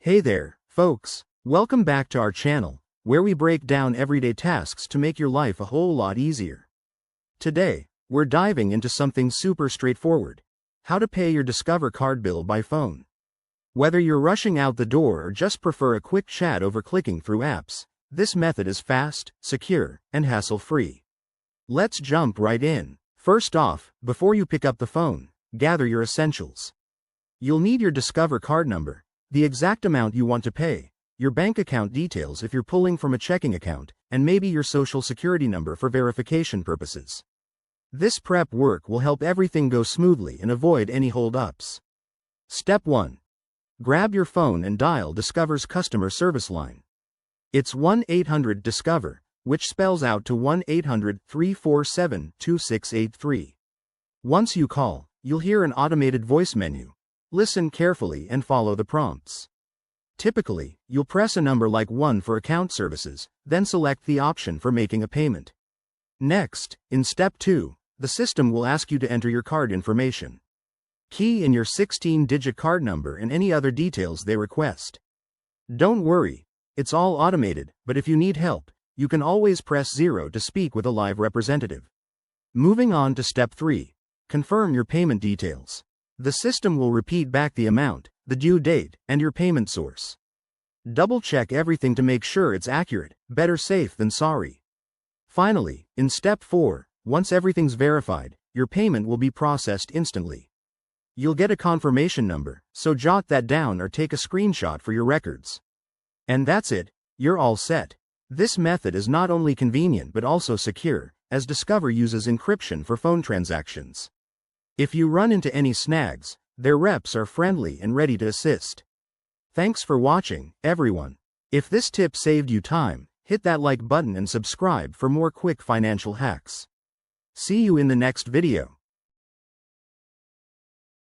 Hey there, folks. Welcome back to our channel, where we break down everyday tasks to make your life a whole lot easier. Today, we're diving into something super straightforward: how to pay your Discover card bill by phone. Whether you're rushing out the door or just prefer a quick chat over clicking through apps, this method is fast, secure, and hassle-free. Let's jump right in. First off, before you pick up the phone, gather your essentials. You'll need your Discover card number, the exact amount you want to pay, your bank account details if you're pulling from a checking account, and maybe your social security number for verification purposes. This prep work will help everything go smoothly and avoid any hold-ups. Step 1. Grab your phone and dial Discover's customer service line. It's 1-800-DISCOVER, which spells out to 1-800-347-2683. Once you call, you'll hear an automated voice menu. Listen carefully and follow the prompts. Typically, you'll press a number like 1 for account services, then select the option for making a payment. Next, in Step 2, the system will ask you to enter your card information. Key in your 16-digit card number and any other details they request. Don't worry, it's all automated, but if you need help, you can always press 0 to speak with a live representative. Moving on to Step 3, confirm your payment details. The system will repeat back the amount, the due date, and your payment source. Double-check everything to make sure it's accurate. Better safe than sorry. Finally, in Step 4, once everything's verified, your payment will be processed instantly. You'll get a confirmation number, so jot that down or take a screenshot for your records. And that's it, you're all set. This method is not only convenient but also secure, as Discover uses encryption for phone transactions. If you run into any snags, their reps are friendly and ready to assist. Thanks for watching, everyone. If this tip saved you time, hit that like button and subscribe for more quick financial hacks. See you in the next video.